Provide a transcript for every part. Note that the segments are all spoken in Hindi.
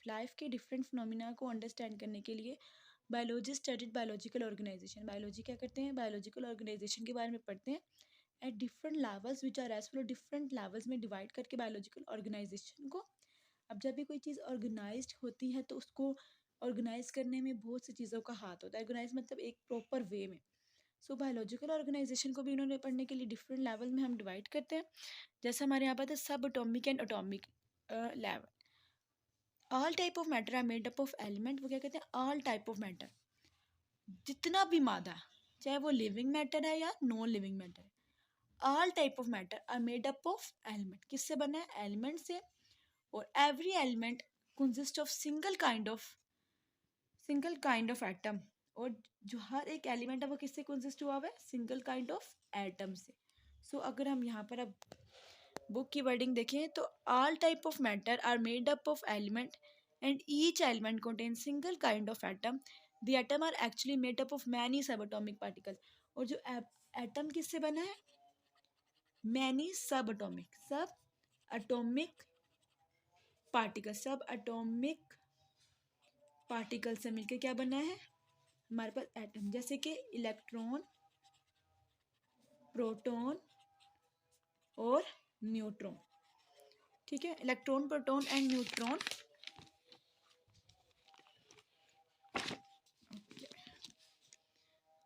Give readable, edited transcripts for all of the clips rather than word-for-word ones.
लाइफ के डिफरेंट फिनोमिना को अंडरस्टैंड करने के लिए biology studied biological organization. Biology क्या करते हैं, बायोलॉजिकल ऑर्गेनाइजेशन के बारे में पढ़ते हैं at different levels which are as follow, different levels में डिवाइड करके बायोलॉजिकल ऑर्गेनाइजेशन को। अब जब भी कोई चीज़ ऑर्गेनाइज्ड होती है तो उसको ऑर्गेनाइज करने में बहुत सी चीज़ों का हाथ होता है। ऑर्गेनाइज मतलब एक प्रॉपर वे में। सो बायोलॉजिकल ऑर्गेनाइजेशन को भी उन्होंने पढ़ने के लिए डिफरेंट लेवल में हम डिवाइड करते हैं। जैसे हमारे यहाँ पर था subatomic and atomic level. All type of matter are made up of element. वो क्या कहते हैं, ऑल टाइप ऑफ मैटर, जितना भी मादा, चाहे वो लिविंग मैटर है या नॉन लिविंग मैटर है, all type of matter are made up of element. किससे बना है, एलिमेंट से। और every element consist of single kind of atom. और जो हर एक एलिमेंट है वो किससे कंसिस्ट हुआ हुआ है, सिंगल काइंड ऑफ एटम से। सो अगर हम यहाँ पर अब बुक की वर्डिंग देखें तो all type of matter are made up of element and each element contain single kind of atom. The atom are actually made up of many subatomic particles. और जो एटम किससे बना है, मैनी सब एटॉमिक पार्टिकल से मिलके क्या बना है हमारे पास एटम। जैसे कि इलेक्ट्रॉन, प्रोटॉन और न्यूट्रॉन। ठीक है, electron, proton and neutron.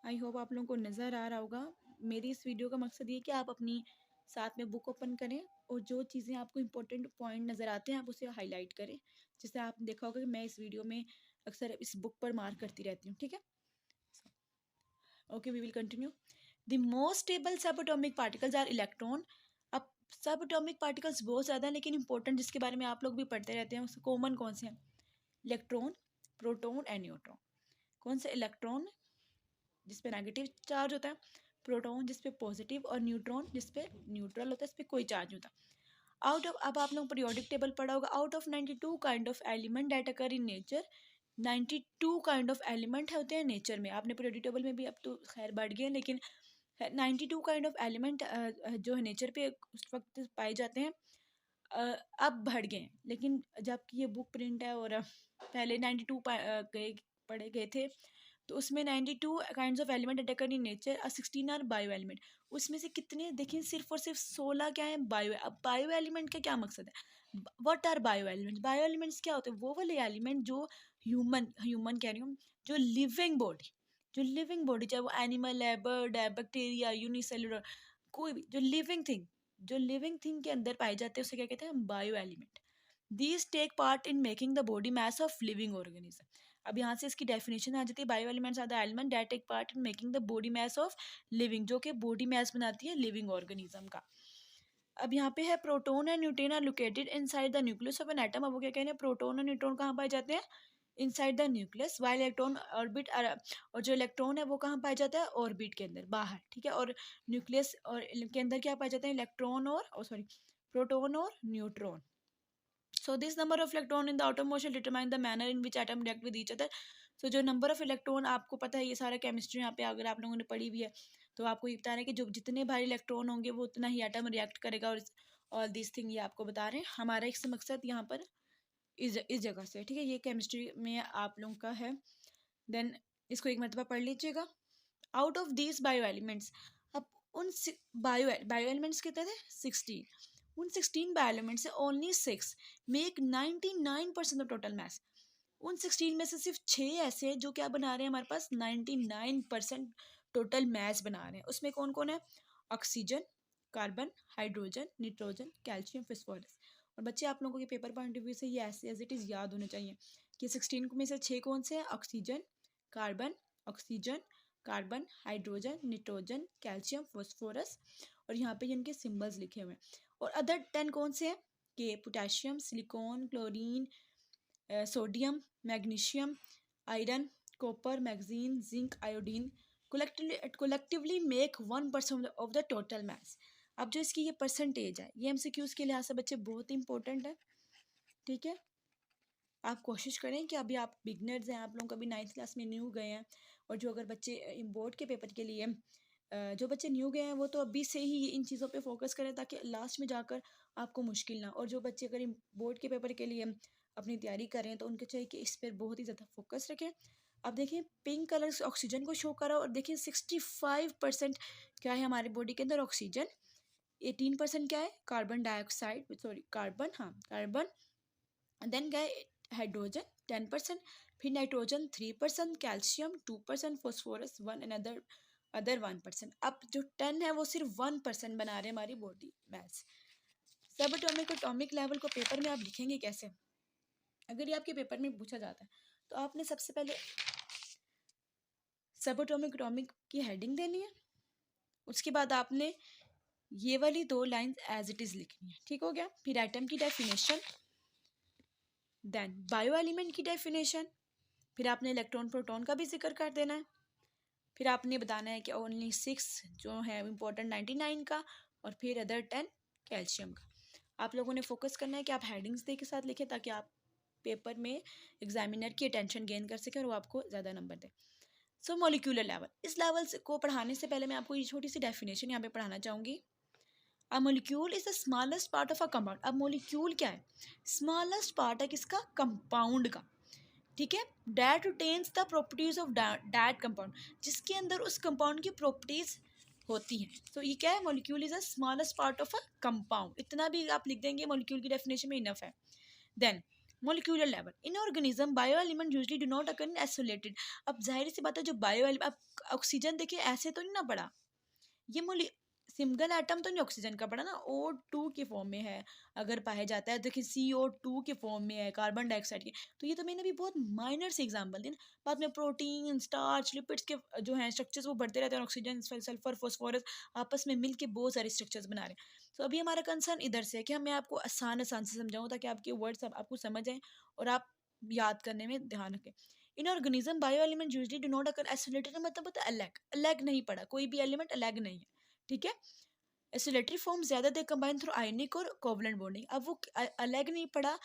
I hope आप लोगों को नज़र आ रहा होगा। मेरी इस वीडियो का मकसद ये कि आप अपनी साथ में बुक ओपन करें और जो चीज़ें आपको इंपॉर्टेंट पॉइंट नज़र आते हैं आप उसे हाईलाइट करें। जैसे आपने देखा होगा कि मैं इस वीडियो में अक्सर इस बुक पर मार्क करती रहती हूँ। ठीक है, okay, we will continue. The most stable subatomic particles are electron. अब सब एटॉमिक पार्टिकल्स बहुत ज़्यादा हैं लेकिन इंपॉर्टेंट जिसके बारे में आप लोग भी पढ़ते रहते हैं उससे कॉमन कौन से हैं, इलेक्ट्रॉन, प्रोटॉन एंड न्यूट्रॉन। कौन से, इलेक्ट्रॉन जिसपे नेगेटिव चार्ज होता है, प्रोटॉन जिसपे पॉजिटिव, और न्यूट्रॉन जिसपे न्यूट्रल होता है, इस पर कोई चार्ज नहीं होता। आउट ऑफ, अब आप लोग पीरियोडिक टेबल पढ़ा होगा, out of 92 kind of element that occur in nature. 92 kind of element होते हैं नेचर में। आपने पीरियोडिक टेबल में भी अब तो खैर बढ़ गए, लेकिन 92 काइंड ऑफ एलिमेंट जो है नेचर पे उस वक्त पाए जाते हैं, अब बढ़ गए हैं। लेकिन जबकि ये बुक प्रिंट है और पहले 92 पढ़े गए थे, तो उसमें 92 kinds of element attacker in nature और 16 आर बायो एलिमेंट। उसमें से कितने देखिए, सिर्फ और सिर्फ 16 क्या है, बायो। अब बायो एलिमेंट का क्या मकसद है, what are bio elements. Bio elements क्या होते हैं, वो वाले एलिमेंट जो ह्यूमन कह रही हूँ, जो लिविंग बॉडी, चाहे वो एनिमल है, बर्ड है, बैक्टीरिया, यूनिसेलुलर, कोई भी जो लिविंग थिंग के अंदर पाए जाते हैं उसे क्या कहते हैं, bio element. These take part in making the body mass of living organism. अब यहाँ से इसकी डेफिनेशन आ जाती है, bio elements are the element that take part in making the body mass of living, जो कि बॉडी मास बनाती है लिविंग ऑर्गेनिज्म का। अब यहाँ पे है proton and neutron are located inside the nucleus of an atom. अब वो क्या कह रहे हैं, प्रोटोन और न्यूट्रॉन कहाँ पाए जाते हैं, inside the nucleus, while electron orbit, और जो इलेक्ट्रॉन है वो कहाँ पाया जाता है, ऑर्बिट के अंदर, बाहर। ठीक है, और न्यूक्लियस और के अंदर क्या पाए जाते हैं, इलेक्ट्रॉन और प्रोटॉन और neutron. So this number of electron in the atom motion determine the manner in which atom react with each other. So जो नंबर ऑफ इलेक्ट्रॉन, आपको पता है ये सारा केमिस्ट्री यहाँ पे अगर आप लोगों ने पढ़ी भी है तो आपको ये बता रहे हैं कि जो जितने भारी इलेक्ट्रॉन होंगे वो उतना ही एटम रिएक्ट करेगा। और दिस थिंग ये आपको बता रहे हैं। हमारा एक मकसद यहाँ पर इस जगह से, ठीक है, ये केमिस्ट्री में आप लोगों का है। देन इसको एक मरतबा पढ़ लीजिएगा। Out of these bio elements, अब उन बायो एलिमेंट्स कितने थे, 16। उन 16 बायो एलिमेंट से only 6 make 99% of total mass. उन 16 में से सिर्फ 6 ऐसे हैं जो क्या बना रहे हैं, हमारे पास 99% टोटल मास बना रहे हैं। उसमें कौन कौन है, oxygen, carbon, hydrogen, nitrogen, calcium, phosphorus. और बच्चे आप लोगों के पेपर पॉइंट ऑफ व्यू से ये ऐसे एज इट इज़ याद होने चाहिए कि 16 में से 6 कौन से हैं, oxygen, carbon, hydrogen, nitrogen, calcium, phosphorus, और यहाँ पे इनके सिंबल्स लिखे हुए हैं। और अदर 10 कौन से हैं, के potassium, silicon, chlorine, sodium, magnesium, iron, copper, manganese, zinc, iodine, collectively make 1% of the total mass. अब जो इसकी ये परसेंटेज है, ये MCQs के लिहाज से बच्चे बहुत इंपॉर्टेंट है। ठीक है, आप कोशिश करें कि अभी आप बिगनर्स हैं, आप लोग कभी 9th क्लास में न्यू गए हैं, और जो अगर बच्चे बोर्ड के पेपर के लिए जो बच्चे न्यू गए हैं वो तो अभी से ही इन चीज़ों पे फोकस करें ताकि लास्ट में जाकर आपको मुश्किल ना। और जो बच्चे अगर बोर्ड के पेपर के लिए अपनी तैयारी कर रहे हैं तो उनको चाहिए कि इस पर बहुत ही ज़्यादा फोकस रखें। अब देखिए पिंक कलर ऑक्सीजन को शो कर रहा है और देखिए 65% क्या है हमारी बॉडी के अंदर ऑक्सीजन, 18% क्या है कार्बन डाइऑक्साइड, सॉरी कार्बन, हाँ कार्बन, देन क्या है हाइड्रोजन 10%, फिर nitrogen 3%, calcium 2%, phosphorus 1 and other 1%। अब जो 10 है वो सिर्फ 1% बना रहे हैं हमारी बॉडी मास। सब एटॉमिक लेवल को पेपर में आप लिखेंगे कैसे? अगर ये आपके पेपर में पूछा जाता है तो आपने सबसे पहले सब एटॉमिक की हेडिंग देनी है, उसके बाद आपने ये वाली 2 लाइंस एज इट इज़ लिखनी है, ठीक हो गया। फिर एटम की डेफिनेशन, देन बायो एलिमेंट की डेफिनेशन, फिर आपने इलेक्ट्रॉन प्रोटॉन का भी जिक्र कर देना है, फिर आपने बताना है कि ओनली 6 जो है इम्पोर्टेंट 99 का, और फिर अदर 10 कैल्शियम का। आप लोगों ने फोकस करना है कि आप हेडिंग्स दे के साथ लिखें ताकि आप पेपर में एग्जामिनर की अटेंशन गेन कर सकें और वो आपको ज़्यादा नंबर दे। सो मॉलिक्यूलर लेवल, इस लेवल को पढ़ाने से पहले मैं आपको ये छोटी सी डेफिनेशन यहाँ पे पढ़ाना चाहूँगी। A molecule is the smallest part of a compound. अब मॉलिक्यूल क्या है? स्मॉलेस्ट पार्ट है किसका? कंपाउंड का, ठीक है। That retains the properties of that compound, जिसके अंदर उस कंपाउंड की प्रॉपर्टीज होती हैं। तो ये क्या है? Molecule is a smallest part of a compound, इतना भी आप लिख देंगे मॉलिक्यूल की डेफिनेशन में इनफ है। Then molecular level, in organism bio element usually do not occur in isolated. अब जाहिर सी बात है जो बायो एलिमेंट, अब ऑक्सीजन देखिए ऐसे तो नहीं ना पड़ा, ये सिंगल एटम तो नहीं ऑक्सीजन का पड़ा ना, O2 के फॉर्म में है अगर पाया जाता है, देखिए CO2 के फॉर्म में है, कार्बन डाइऑक्साइड के। तो ये तो मैंने भी बहुत माइनर से एग्जांपल दिए ना, बाद में प्रोटीन स्टार्च लिपिड्स के जो हैं स्ट्रक्चर्स वो बढ़ते रहते हैं, ऑक्सीजन सल्फर फॉस्फोरस आपस में मिलके बहुत सारे स्ट्रक्चर्स बना रहे हैं। तो अभी हमारा कंसर्न इधर से है कि मैं आपको आसान से समझाऊँ ताकि आपके वर्ड्स आपको समझ आए और आप याद करने में ध्यान रखें। इन organism bio element usually do not occur isolated, मतलब होता है अलग अलग नहीं पड़ा, कोई भी एलिमेंट अलग नहीं है, ठीक है। एसिलेटरी फॉर्म ज्यादा दे कंबाइन थ्रू आयनिक और कोवलेंट बॉन्डिंग। अब वो अलग नहीं पड़ा,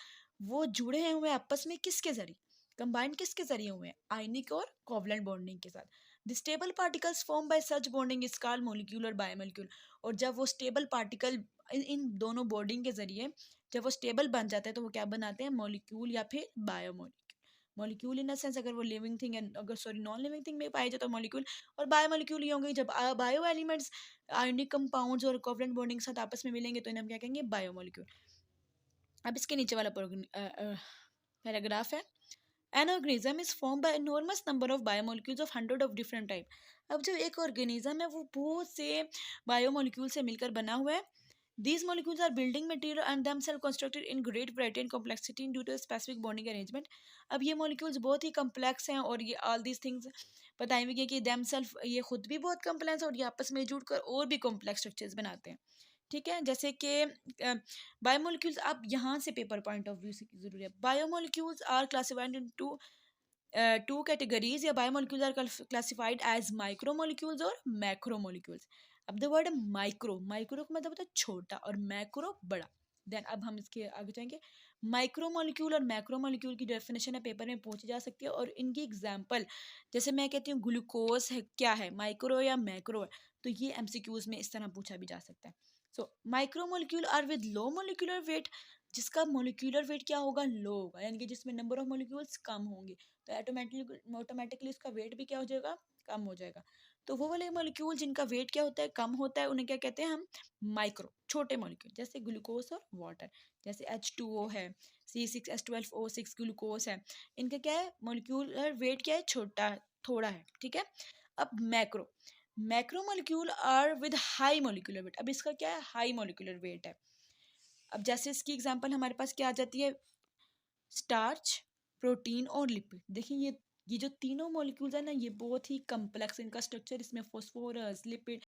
वो जुड़े हैं हुए आपस में किसके जरिए? कंबाइन किसके जरिए हुए हैं? आयनिक और कोवलेंट बॉन्डिंग के साथ। The stable particles form by such bonding is called molecule और बायोमॉलिक्यूल। और जब वो स्टेबल पार्टिकल इन दोनों बॉन्डिंग के जरिए जब वो स्टेबल बन जाते हैं तो वो क्या बनाते हैं? मॉलिक्यूल या फिर biomolecule. Molecule in the sense अगर वो लिविंग थिंग है, अगर सॉरी नॉन लिविंग थिंग में पाए जाए तो मॉलिक्यूल, और बायोमॉलिक्यूल ये होंगे जब बायो एलिमेंट्स आयनिक कंपाउंड्स और कोवलेंट बॉन्डिंग के साथ आपस में मिलेंगे तो इन्हें हम क्या कहेंगे? बायोमॉलिक्यूल। अब इसके नीचे वाला पैराग्राफ है, an organism is form by enormous number of biomolecules of 100 of different type. अब जो एक ऑर्गेनिज्म है वो बहुत से बायोमोलिक्यूल से मिलकर बना हुआ है। These molecules are building material and themselves constructed in great variety and complexity due to a specific bonding arrangement. अब ये molecules बहुत ही complex हैं और ये all these things बताई हुई है कि themselves ये खुद भी बहुत complex है और ये आपस में जुड़कर और भी complex structures बनाते हैं, ठीक है। जैसे कि बायोमोलिक्यूल्स, आप यहाँ से पेपर पॉइंट ऑफ व्यू से जरूरी है। Biomolecules are classified into two categories, या biomolecules are classified as micromolecules और मैक्रोमोलिक्यूल्स। अब द वर्ड माइक्रो, माइक्रो का मतलब होता है छोटा और मैक्रो बड़ा। देन अब हम इसके आगे जाएंगे। माइक्रोमोलिक्यूल और मैक्रोमोलिक्यूल की डेफिनेशन है पेपर में पूछी जा सकती है और इनकी एग्जांपल, जैसे मैं कहती हूँ ग्लूकोज है, क्या है माइक्रो या मैक्रो है, तो ये एमसीक्यूज में इस तरह पूछा भी जा सकता है। So micromolecule are with low molecular weight, जिसका मोलिकुलर वेट क्या होगा? लो होगा, यानी कि जिसमें नंबर ऑफ मोलिक्यूल्स कम होंगे तो ऑटोमेटिकली उसका वेट भी क्या हो जाएगा? कम हो जाएगा। तो वो वाले मॉलिक्यूल जिनका वेट क्या होता है? कम होता है, उन्हें क्या कहते हैं हम? माइक्रो, छोटे मॉलिक्यूल, जैसे ग्लूकोज और वाटर। जैसे H2O है, C6H12O6 ग्लूकोज है, इनका क्या है? मॉलिक्यूलर वेट क्या है? छोटा, थोड़ा है, ठीक है। अब macro, macro molecule are with high molecular weight. अब इसका क्या है? हाई मॉलिक्यूलर वेट है। अब जैसे इसकी एग्जांपल हमारे पास क्या आ जाती है? स्टार्च, प्रोटीन और लिपिड। देखिए ये जो तीनों मॉलिक्यूल्स है ना, ये बहुत ही कम्प्लेक्स इनका स्ट्रक्चर, इसमें फॉस्फोरस लिपिड